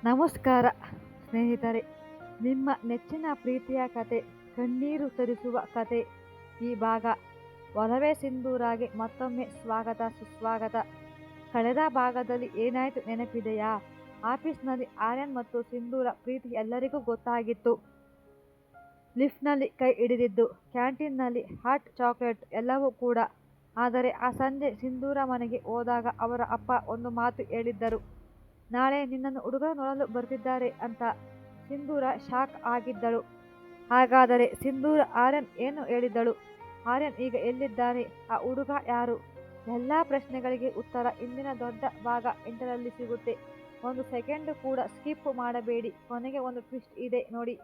ನಮಸ್ಕಾರ ಸ್ನೇಹಿತರೆ, ನಿಮ್ಮ ನೆಚ್ಚಿನ ಪ್ರೀತಿಯ ಕತೆ, ಕಣ್ಣೀರು ತರಿಸುವ ಕತೆ ಈ ಭಾಗ. ಒಲವೇ ಸಿಂಧೂರಾಗೆ ಮತ್ತೊಮ್ಮೆ ಸ್ವಾಗತ ಸುಸ್ವಾಗತ. ಕಳೆದ ಭಾಗದಲ್ಲಿ ಏನಾಯ್ತು ನೆನಪಿದೆಯಾ? ಆಫೀಸ್ನಲ್ಲಿ ಆರ್ಯನ್ ಮತ್ತು ಸಿಂಧೂರ ಪ್ರೀತಿ ಎಲ್ಲರಿಗೂ ಗೊತ್ತಾಗಿತ್ತು. ಲಿಫ್ಟ್ನಲ್ಲಿ ಕೈ ಹಿಡಿದಿದ್ದು, ಕ್ಯಾಂಟೀನ್ನಲ್ಲಿ ಹಾಟ್ ಚಾಕ್ಲೇಟ್ ಎಲ್ಲವೂ ಕೂಡ. ಆದರೆ ಆ ಸಂಜೆ ಸಿಂಧೂರ ಮನೆಗೆ ಹೋದಾಗ ಅವರ ಅಪ್ಪ ಒಂದು ಮಾತು ಹೇಳಿದ್ದರು. ನಾಳೆ ನಿನ್ನನ್ನು ಹುಡುಗರು ನೋಡಲು ಬರ್ತಿದ್ದಾರೆ ಅಂತ. ಸಿಂಧೂರ ಶಾಕ್ ಆಗಿದ್ದಳು. ಹಾಗಾದರೆ ಸಿಂಧೂರ ಆರ್ಯನ್ ಏನು ಹೇಳಿದ್ದಳು? ಆರ್ಯನ್ ಈಗ ಎಲ್ಲಿದ್ದಾರೆ? ಆ ಹುಡುಗ ಯಾರು? ಎಲ್ಲ ಪ್ರಶ್ನೆಗಳಿಗೆ ಉತ್ತರ ಇಂದಿನ ದೊಡ್ಡ ಭಾಗ 8ರಲ್ಲಿ ಸಿಗುತ್ತೆ. ಒಂದು ಸೆಕೆಂಡ್ ಕೂಡ ಸ್ಕಿಪ್ ಮಾಡಬೇಡಿ, ಕೊನೆಗೆ ಒಂದು ಟ್ವಿಸ್ಟ್ ಇದೆ ನೋಡಿ.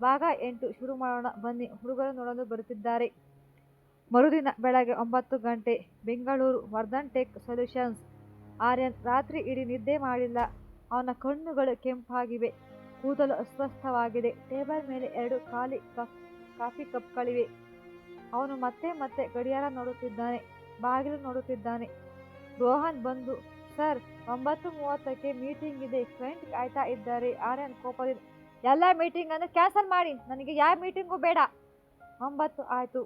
ಭಾಗ 8 ಶುರು ಮಾಡೋಣ ಬನ್ನಿ. ಹುಡುಗರು ನೋಡಲು ಬರುತ್ತಿದ್ದಾರೆ. ಮರುದಿನ ಬೆಳಗ್ಗೆ 9 ಗಂಟೆ, ಬೆಂಗಳೂರು, ವರ್ಧನ್ ಟೆಕ್ ಸೊಲ್ಯೂಷನ್ಸ್. ಆರ್ಯನ್ ರಾತ್ರಿ ಇಡೀ ನಿದ್ದೆ ಮಾಡಿಲ್ಲ. ಅವನ ಕಣ್ಣುಗಳು ಕೆಂಪಾಗಿವೆ, ಕೂದಲು ಅಸ್ವಸ್ಥವಾಗಿದೆ. ಟೇಬಲ್ ಮೇಲೆ 2 ಖಾಲಿ ಕಾಫಿ ಕಪ್ಗಳಿವೆ. ಅವನು ಮತ್ತೆ ಮತ್ತೆ ಗಡಿಯಾರ ನೋಡುತ್ತಿದ್ದಾನೆ, ಬಾಗಿಲು ನೋಡುತ್ತಿದ್ದಾನೆ. ರೋಹನ್ ಬಂದು, ಸರ್ 9:30ಕ್ಕೆ ಮೀಟಿಂಗ್ ಇದೆ, ಕ್ಲೈಂಟ್ ಕಾಯ್ತಾ ಇದ್ದಾರೆ. ಆರ್ಯನ್ ಕೋಪದಿಂದ, ಎಲ್ಲ ಮೀಟಿಂಗ್ ಅನ್ನು ಕ್ಯಾನ್ಸಲ್ ಮಾಡಿ, ನನಗೆ ಯಾವ ಮೀಟಿಂಗು ಬೇಡ. 9 ಆಯ್ತು,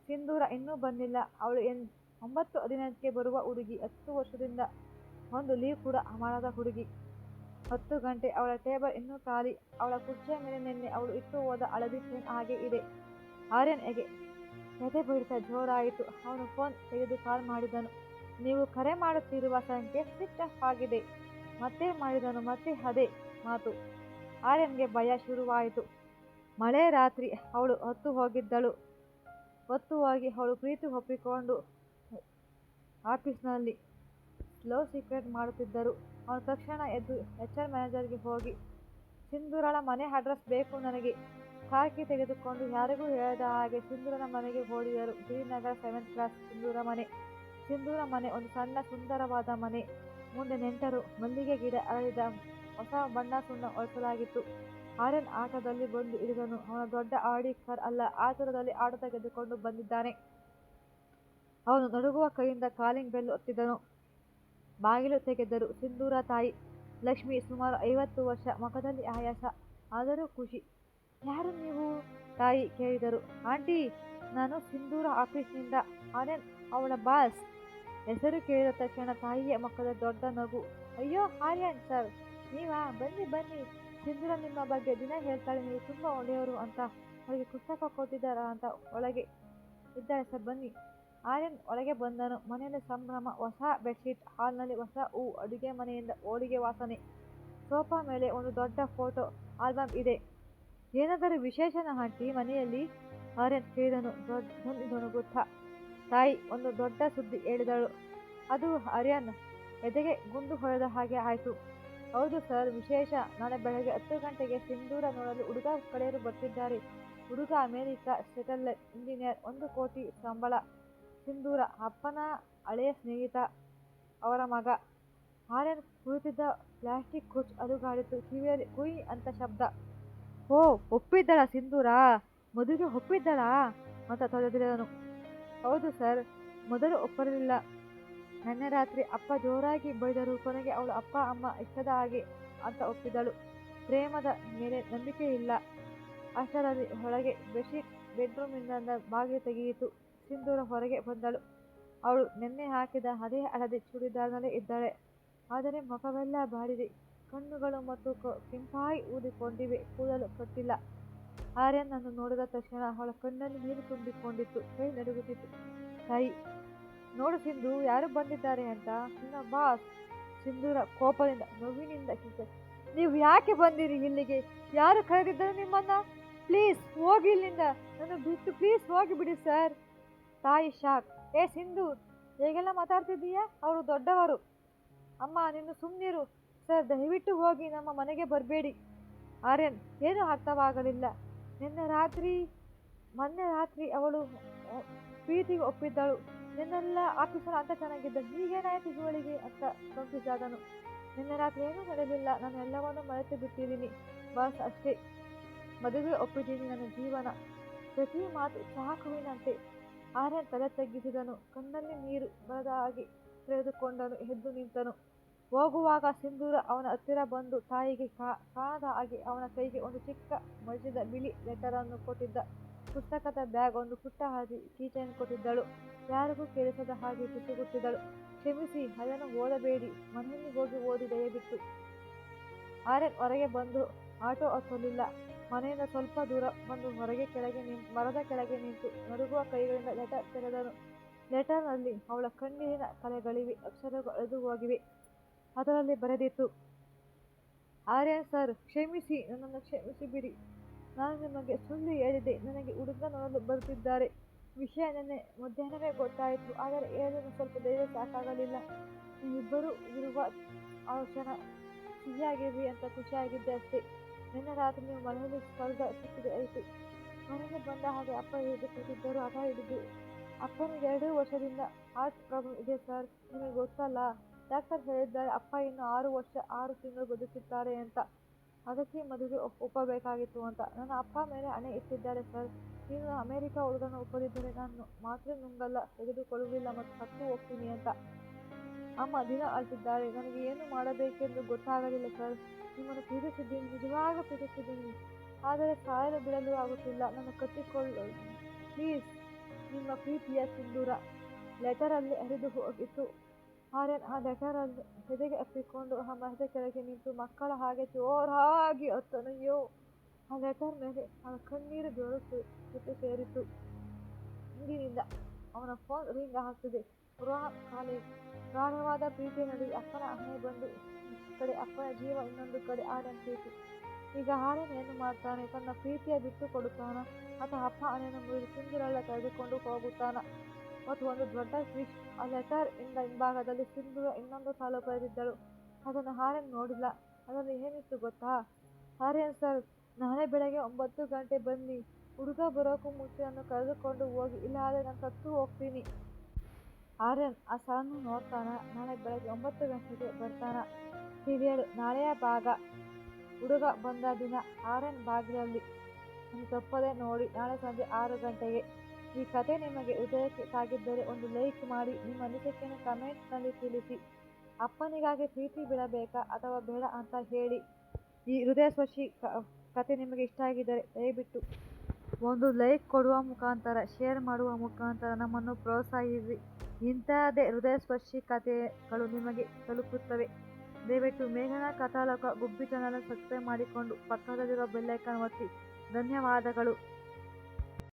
ಸಿಂಧೂರ ಇನ್ನೂ ಬಂದಿಲ್ಲ. ಅವಳು 9:15ಕ್ಕೆ ಬರುವ ಹುಡುಗಿ, 10 ವರ್ಷದಿಂದ ಒಂದು ಲೀವ್ ಕೂಡ ಮಾಡದ ಹುಡುಗಿ. 10 ಗಂಟೆ, ಅವಳ ಟೇಬಲ್ ಇನ್ನೂ ಖಾಲಿ. ಅವಳ ಕುರ್ಚಿಯ ಮೇಲೆ ನಿನ್ನೆ ಅವಳು ಇಟ್ಟು ಹೋದ ಹಳದಿ ಪೆನ್ ಹಾಗೆ ಇದೆ. ಆರ್ಯನ್ ಎದೆ ಬಡಿತ ಜೋರಾಯಿತು. ಅವನು ಫೋನ್ ತೆಗೆದು ಕಾಲ್ ಮಾಡಿದನು. ನೀವು ಕರೆ ಮಾಡುತ್ತಿರುವ ಸಂಖ್ಯೆ ಸ್ವಿಚ್ ಆಫ್ ಆಗಿದೆ. ಮತ್ತೆ ಮಾಡಿದನು, ಮತ್ತೆ ಅದೇ ಮಾತು. ಆರ್ಯನ್ಗೆ ಭಯ ಶುರುವಾಯಿತು. ಮಳೆ ರಾತ್ರಿ ಅವಳು ಹೊತ್ತು ಹೋಗಿದ್ದಳು. ಹೊತ್ತು ಹೋಗಿ ಅವಳು ಪ್ರೀತಿ ಒಪ್ಪಿಕೊಂಡು ಆಫೀಸ್ನಲ್ಲಿ ಲವ್ ಸೀಕ್ರೆಟ್ ಮಾಡುತ್ತಿದ್ದರು. ಅವನು ತಕ್ಷಣ ಎದ್ದು HR ಮ್ಯಾನೇಜರ್ಗೆ ಹೋಗಿ, ಸಿಂಧೂರಳ ಮನೆ ಅಡ್ರೆಸ್ ಬೇಕು ನನಗೆ. ಕಾರ್ ಕೀ ತೆಗೆದುಕೊಂಡು ಯಾರಿಗೂ ಹೇಳದ ಹಾಗೆ ಸಿಂಧೂರನ ಮನೆಗೆ ಓಡಿದರು. ಗಿರಿನಗರ 7th ಕ್ರಾಸ್ ಸಿಂಧೂರ ಮನೆ. ಸಿಂಧೂರ ಮನೆ ಒಂದು ಸಣ್ಣ ಸುಂದರವಾದ ಮನೆ. ಮುಂದೆ ನೆಂಟರು, ಮಲ್ಲಿಗೆ ಗಿಡ ಅರಳಿದ, ಹೊಸ ಬಣ್ಣ ಸುಣ್ಣ ಹೊರಿಸಲಾಗಿತ್ತು. ಆರ್ಯನ್ ಆಟೋದಲ್ಲಿ ಬಂದು ಇಳಿದನು. ಅವನ ದೊಡ್ಡ ಆಡಿ ಕಾರ್ ಅಲ್ಲ, ಆತುರದಲ್ಲಿ ಆಟೋ ತೆಗೆದುಕೊಂಡು ಬಂದಿದ್ದಾನೆ. ಅವನು ನಡುಗುವ ಕೈಯಿಂದ ಕಾಲಿಂಗ್ ಬೆಲ್ ಒತ್ತಿದನು. ಬಾಗಿಲು ತೆಗೆದರು. ಸಿಂಧೂರ ತಾಯಿ ಲಕ್ಷ್ಮಿ, ಸುಮಾರು 50 ವರ್ಷ, ಮುಖದಲ್ಲಿ ಆಯಾಸ, ಆದರೂ ಖುಷಿ. ಯಾರು ನೀವು? ತಾಯಿ ಕೇಳಿದರು. ಆಂಟಿ, ನಾನು ಸಿಂಧೂರ ಆಫೀಸ್ನಿಂದ, ಆರ್ಯನ್ ಅವಳ ಬಾಸ್. ಹೆಸರು ಕೇಳಿದ ತಕ್ಷಣ ತಾಯಿಯ ಮುಖದ ದೊಡ್ಡ ನಗು. ಅಯ್ಯೋ ಆರ್ಯನ್ ಸರ್, ನೀವಾ? ಬನ್ನಿ ಬನ್ನಿ. ಸಿಂಧೂರ ನಿಮ್ಮ ಬಗ್ಗೆ ದಿನ ಹೇಳ್ತಾಳೆ, ನೀವು ತುಂಬ ಒಳ್ಳೆಯವರು ಅಂತ. ಅವಳಿಗೆ ಪುಸ್ತಕ ಕೊಟ್ಟಿದ್ದಾರಾ ಅಂತ. ಒಳಗೆ ಇದ್ದಾರೆ ಸರ್, ಬನ್ನಿ. ಆರ್ಯನ್ ಒಳಗೆ ಬಂದನು. ಮನೆಯಲ್ಲಿ ಸಂಭ್ರಮ. ಹೊಸ ಬೆಡ್ಶೀಟ್, ಹಾಲ್ನಲ್ಲಿ ಹೊಸ ಹೂ, ಅಡುಗೆ ಮನೆಯಿಂದ ಹೋಳಿಗೆ ವಾಸನೆ. ಸೋಫಾ ಮೇಲೆ ಒಂದು ದೊಡ್ಡ ಫೋಟೋ ಆಲ್ಬಮ್ ಇದೆ. ಏನಾದರೂ ವಿಶೇಷನ ಆಂಟಿ ಮನೆಯಲ್ಲಿ? ಆರ್ಯನ್ ಕೇಳಿದನು ಧ್ವನಿಗೊತ್ತಾ. ತಾಯಿ ಒಂದು ದೊಡ್ಡ ಸುದ್ದಿ ಹೇಳಿದಳು. ಅದು ಆರ್ಯನ್ ಎದೆಗೆ ಗುಂಡು ಹೊಡೆದ ಹಾಗೆ ಆಯಿತು. ಹೌದು ಸರ್, ವಿಶೇಷ. ನಾಳೆ ಬೆಳಗ್ಗೆ 10 ಗಂಟೆಗೆ ಸಿಂಧೂರ ನೋಡಲು ಹುಡುಗ ಕಡೆಯರು ಬರ್ತಿದ್ದಾರೆ. ಹುಡುಗ ಅಮೆರಿಕ ಸೆಟಲ್ಡ್ ಇಂಜಿನಿಯರ್, 1 ಕೋಟಿ ಸಂಬಳ. ಸಿಂಧೂರ ಅಪ್ಪನ ಹಳೆಯ ಸ್ನೇಹಿತ, ಅವರ ಮಗ. ಆರ್ಯನ್ ಕುಳಿತಿದ್ದ ಪ್ಲಾಸ್ಟಿಕ್ ಕುರ್ಚ್ ಅಲುಗಾಡಿತು. ಕಿವಿಯಲ್ಲಿ ಕುಯ್ ಅಂತ ಶಬ್ದ. ಓ, ಒಪ್ಪಿದ್ದಳ ಸಿಂಧೂರ? ಮದುವೆಗೆ ಒಪ್ಪಿದ್ದಳಾ ಅಂತ ತೊಳೆದಿದ್ದನು. ಹೌದು ಸರ್, ಮೊದಲು ಒಪ್ಪಲಿಲ್ಲ. ನಿನ್ನೆ ರಾತ್ರಿ ಅಪ್ಪ ಜೋರಾಗಿ ಬೈದರು. ಕೊನೆಗೆ ಅವಳು ಅಪ್ಪ ಅಮ್ಮ ಇಷ್ಟದ ಹಾಗೆ ಅಂತ ಒಪ್ಪಿದಳು. ಪ್ರೇಮದ ಮೇಲೆ ನಂಬಿಕೆ ಇಲ್ಲ. ಅಷ್ಟರಲ್ಲಿ ಹೊರಗೆ ಬೆಡ್ರೂಮಿನಿಂದ ಬಾಗಿಲು ತೆಗೆಯಿತು. ಸಿಂಧೂರ ಹೊರಗೆ ಬಂದಳು. ಅವಳು ನಿನ್ನೆ ಹಾಕಿದ ಅದೇ ಹಳದಿ ಚೂಡಿದಾರ್ನಲ್ಲೇ ಇದ್ದಾಳೆ. ಆದರೆ ಮುಖವೆಲ್ಲ ಬಾಡಿದೆ. ಕಣ್ಣುಗಳು ಮತ್ತು ಕೆಂಪಾಗಿ ಊದಿಕೊಂಡಿವೆ. ಕೂದಲು ಕಟ್ಟಿಲ್ಲ. ಆರ್ಯನ್ ಅನ್ನು ನೋಡಿದ ತಕ್ಷಣ ಅವಳ ಕಣ್ಣಲ್ಲಿ ನೀರು ತುಂಬಿಕೊಂಡಿತ್ತು. ಕೈ ನಡುಗುತ್ತಿತ್ತು. ತಾಯಿ, ನೋಡು ಸಿಂಧು, ಯಾರು ಬಂದಿದ್ದಾರೆ ಅಂತ. ನಿನ್ನ ಬಾಸ್. ಸಿಂಧೂರ ಕೋಪದಿಂದ ನೋವಿನಿಂದ ನೀವು ಯಾಕೆ ಬಂದಿರಿ ಇಲ್ಲಿಗೆ? ಯಾರು ಕರೆದಿದ್ದರು ನಿಮ್ಮನ್ನ? ಪ್ಲೀಸ್ ಹೋಗಿ ಇಲ್ಲಿಂದ, ನನ್ನ ಬಿಟ್ಟು ಪ್ಲೀಸ್ ಹೋಗಿ ಬಿಡಿ ಸರ್. ತಾಯಿ ಶಾಕ್. ಏ ಸಿಂಧು, ಹೇಗೆಲ್ಲ ಮಾತಾಡ್ತಿದ್ದೀಯಾ? ಅವರು ದೊಡ್ಡವರು. ಅಮ್ಮ, ನೀನು ಸುಮ್ಮನಿರು. ಸರ್, ದಯವಿಟ್ಟು ಹೋಗಿ, ನಮ್ಮ ಮನೆಗೆ ಬರಬೇಡಿ. ಆರ್ಯನ್ ಏನೂ ಅರ್ಥವಾಗಲಿಲ್ಲ. ಮೊನ್ನೆ ರಾತ್ರಿ ಅವಳು ಪ್ರೀತಿಗೆ ಒಪ್ಪಿದ್ದಳು. ನಿನ್ನೆಲ್ಲ ಆಫೀಸಲ್ಲಿ ಅಂತ ಚೆನ್ನಾಗಿದ್ದ, ಹೀಗೇನಾಯ್ತು ಇವಳಿಗೆ ಅಂತ ಕನ್ಫ್ಯೂಸ್ ಆದನು. ನಿನ್ನೆ ರಾತ್ರಿ ಏನೂ ನಡೆಯಲಿಲ್ಲ. ನಾನು ಎಲ್ಲವನ್ನೂ ಮರೆತು ಬಿಟ್ಟಿದ್ದೀನಿ ಬಾಸ್, ಅಷ್ಟೇ. ಮದುವೆ ಒಪ್ಪಿದ್ದೀನಿ. ನನ್ನ ಜೀವನ. ಪ್ರತಿ ಮಾತು ಚಾಕುವಿನಂತೆ. ಆರ್ಯನ್ ತಲೆ ತಗ್ಗಿಸಿದನು. ಕಣ್ಣಲ್ಲಿ ನೀರು ಬರದ ಹಾಗೆ ತೆರೆದುಕೊಂಡನು. ಎದ್ದು ನಿಂತನು. ಹೋಗುವಾಗ ಸಿಂಧೂರ ಅವನ ಹತ್ತಿರ ಬಂದು ತಾಯಿಗೆ ಕಾಣದ ಹಾಗೆ ಅವನ ಕೈಗೆ ಒಂದು ಚಿಕ್ಕ ಮಡಿಸಿದ ಬಿಳಿ ಲೆಟರನ್ನು ಕೊಟ್ಟಿದ್ದ. ಪುಸ್ತಕದ ಬ್ಯಾಗ್, ಒಂದು ಪುಟ್ಟ ಹಳದಿ ಕೀಚೆಯನ್ನು ಕೊಟ್ಟಿದ್ದಳು. ಯಾರಿಗೂ ಕೇಳಿಸದ ಹಾಗೆ ಪಿಸುಗುಟ್ಟಿದಳು. ಕ್ಷಮಿಸಿ, ಅದನ್ನು ಓದಬೇಡಿ, ಮನೆಯಲ್ಲಿ ಹೋಗಿ ಓದಿ ದಯವಿಟ್ಟು. ಆರ್ಯನ್ ಹೊರಗೆ ಬಂದು ಆಟೋ ಹತ್ತಲಿಲ್ಲ. ಮನೆಯಿಂದ ಸ್ವಲ್ಪ ದೂರ ಬಂದು ಮರದ ಕೆಳಗೆ ನಿಂತು ನಡುಗುವ ಕೈಗಳಿಂದ ಲೆಟರ್ ತೆರೆದನು. ಲೆಟರ್ನಲ್ಲಿ ಅವಳ ಕಣ್ಣೀರಿನ ಕಲೆಗಳಿವೆ. ಅಕ್ಷರಗಳು ಅಳೆದು ಹೋಗಿವೆ. ಅದರಲ್ಲಿ ಬರೆದಿತ್ತು: ಆರ್ಯನ್ ಸರ್, ಕ್ಷಮಿಸಿ, ನನ್ನನ್ನು ಕ್ಷಮಿಸಿಬಿಡಿ. ನಾನು ನಿಮಗೆ ಸುಳ್ಳು ಹೇಳಿದೆ. ನನಗೆ ಹುಡುಗ ನೋಡಲು ಬರುತ್ತಿದ್ದಾರೆ. ವಿಷಯ ನಿನ್ನೆ ಮಧ್ಯಾಹ್ನವೇ ಗೊತ್ತಾಯಿತು. ಆದರೆ ಹೇಳಲು ಸ್ವಲ್ಪ ಧೈರ್ಯ ಸಾಕಾಗಲಿಲ್ಲ. ನೀವಿಬ್ಬರೂ ಇರುವ ಆ ಕ್ಷಣ ಸಿಹಿಯಾಗಿರ್ರಿ ಅಂತ ಖುಷಿಯಾಗಿದ್ದೆ ಅಷ್ಟೇ. ನಿನ್ನೆ ರಾತ್ರಿ ನೀವು ಮನೆಯಲ್ಲಿ ಸ್ವರ್ಗ ಸಿಕ್ಕಿದೆ ಆಯಿತು. ಮನೆಗೆ ಬಂದ ಹಾಗೆ ಅಪ್ಪ ಹಿಡಿದು ಕೂತಿದ್ದರು, ಹಠ ಹಿಡಿದು. ಅಪ್ಪನಿಗೆ 2 ವರ್ಷದಿಂದ ಹಾರ್ಟ್ ಪ್ರಾಬ್ಲಮ್ ಇದೆ ಸರ್, ನಿಮಗೆ ಗೊತ್ತಲ್ಲ. ಡಾಕ್ಟರ್ ಹೇಳಿದ್ದಾರೆ ಅಪ್ಪ ಇನ್ನು 6 ವರ್ಷ 6 ತಿಂಗಳು ಬದುಕುತ್ತಾರೆ ಅಂತ. ಅದಕ್ಕೆ ಮದುವೆ ಒಪ್ಪಬೇಕಾಗಿತ್ತು ಅಂತ. ನನ್ನ ಅಪ್ಪ ಮೇಲೆ ಹಣೆ ಇಟ್ಟಿದ್ದಾರೆ ಸರ್. ನೀನು ಅಮೆರಿಕ ಹುಡುಗನ ಒಪ್ಪದಿದ್ದರೆ ನಾನು ಮಾತ್ರೆ ನುಂಗಲ್ಲ, ತೆಗೆದುಕೊಳ್ಳುವುದಿಲ್ಲ ಮತ್ತು ಸತ್ತು ಹೋಗ್ತೀನಿ ಅಂತ. ಅಮ್ಮ ದಿನ ಅಳ್ತಿದ್ದಾಳೆ. ನನಗೆ ಏನು ಮಾಡಬೇಕೆಂದು ಗೊತ್ತಾಗಲಿಲ್ಲ ಸರ್. ನಿಮ್ಮನ್ನು ಪ್ರೀತಿಸಿದ್ದೀನಿ, ನಿಜವಾಗೂ ಪ್ರೀತಿಸಿದ್ದೀನಿ. ಆದರೆ ಸಾಯಲು ಬಿಡಲು ಆಗುತ್ತಿಲ್ಲ. ನನ್ನ ಕಟ್ಟಿಕೊಳ್ಳು ಪ್ಲೀಸ್. ನಿಮ್ಮ ಪ್ರೀತಿಯ ಸಿಂಧೂರ. ಲೆಟರಲ್ಲಿ ಹರಿದು ಹೋಗಿತ್ತು. ಆರ್ಯನ್ ಆ ಲೆಟರಲ್ಲಿ ಎದೆಗೆ ಅಪ್ಪಿಕೊಂಡು ಆ ಮರದ ಕೆಳಗೆ ನಿಂತು ಮಕ್ಕಳ ಹಾಗೆ ಜೋರಾಗಿ ಅತ್ತನಯ್ಯೋ. ಆ ಲೆಟರ್ ಮೇಲೆ ಅವನ ಕಣ್ಣೀರು ಜೊತೆ ಸೇರಿತ್ತು. ಇಂದಿನಿಂದ ಅವನ ಫೋನ್ ರಿಂಗ್ ಆಗ್ತಿದೆ. ರೋಹನ್ ಕಾಲೇಜ್. ಗಾಢವಾದ ಪ್ರೀತಿಯ ನಡುವೆ ಅಪ್ಪನ ಹಣೆ ಬಂದು ಕಡೆ ಅಪ್ಪನ ಜೀವ, ಇನ್ನೊಂದು ಕಡೆ ಆರ್ಯನ್ ಪ್ರೀತಿ. ಈಗ ಆರ್ಯನ್ ಏನು ಮಾಡ್ತಾನೆ? ತನ್ನ ಪ್ರೀತಿಯ ಬಿಟ್ಟು ಕೊಡುತ್ತಾನ ಅಥವಾ ಅಪ್ಪ ಹಣೆಯನ್ನು ಮುರಿದು ಸಿಂಧೂರಳ ಕರೆದುಕೊಂಡು ಹೋಗುತ್ತಾನ? ಮತ್ತು ಒಂದು ದೊಡ್ಡ ಟ್ವಿಸ್ಟ್, ಆ ಲೆಟರ್ ಇಂದ ಹಿಂಭಾಗದಲ್ಲಿ ಸಿಂಧೂರ ಇನ್ನೊಂದು ಸಾಲು ಬರೆದಿದ್ದಳು. ಅದನ್ನು ಆರ್ಯನ್ ನೋಡಿಲ್ಲ. ಅದರಲ್ಲಿ ಏನಿತ್ತು ಗೊತ್ತಾ? ಆರ್ಯನ್ ಸರ್, ನಾಳೆ ಬೆಳಗ್ಗೆ 9 ಗಂಟೆ ಬನ್ನಿ. ಹುಡುಗ ಬರೋಕ್ಕೂ ಮುಂಚೆ ನನ್ನ ಕರೆದುಕೊಂಡು ಹೋಗಿ, ಇಲ್ಲಾದರೆ ನಾನು ಸತ್ತು ಹೋಗ್ತೀನಿ. ಆರ್ಯನ್ ಆ ಸಾಲನ್ನು ನೋಡ್ತಾನ. ನಾಳೆ ಬೆಳಗ್ಗೆ 9 ಗಂಟೆಗೆ ಬರ್ತಾನ. ಸೀರಿಯಲ್ ನಾಳೆಯ ಭಾಗ. ಹುಡುಗ ಬಂದ ದಿನ ಆರ್ಯನ್ ಬಾಗಿಲಲ್ಲಿ. ಒಂದು ತಪ್ಪದೆ ನೋಡಿ, ನಾಳೆ ಸಂಜೆ 6 ಗಂಟೆಗೆ. ಈ ಕತೆ ನಿಮಗೆ ಹೃದಯಕ್ಕೆ ತಾಗಿದ್ದರೆ ಒಂದು ಲೈಕ್ ಮಾಡಿ. ನಿಮ್ಮ ಅನಿಸಿಕೆಯನ್ನು ಕಮೆಂಟ್ನಲ್ಲಿ ತಿಳಿಸಿ. ಅಪ್ಪನಿಗಾಗಿ ಪ್ರೀತಿ ಬಿಡಬೇಕಾ ಅಥವಾ ಬೇಡ ಅಂತ ಹೇಳಿ. ಈ ಹೃದಯಸ್ಪರ್ಶಿ ಕತೆ ನಿಮಗೆ ಇಷ್ಟ ಆಗಿದ್ದರೆ ದಯವಿಟ್ಟು ಒಂದು ಲೈಕ್ ಕೊಡುವ ಮುಖಾಂತರ, ಶೇರ್ ಮಾಡುವ ಮುಖಾಂತರ ನಮ್ಮನ್ನು ಪ್ರೋತ್ಸಾಹಿಸಿ. ಇಂತಹದೇ ಹೃದಯಸ್ಪರ್ಶಿ ಕಥೆಗಳು ನಿಮಗೆ ತಲುಪುತ್ತವೆ. ದಯವಿಟ್ಟು ಮೇಘನಾ ಕಥಾಲೋಕ ಗುಬ್ಬಿ ಚಾನಲ್ ಸಬ್ಸ್ಕ್ರೈಬ್ ಮಾಡಿಕೊಂಡು ಪಕ್ಕದಲ್ಲಿರುವ ಬೆಲ್ ಐಕಾನ್ ಒತ್ತಿ. ಧನ್ಯವಾದಗಳು.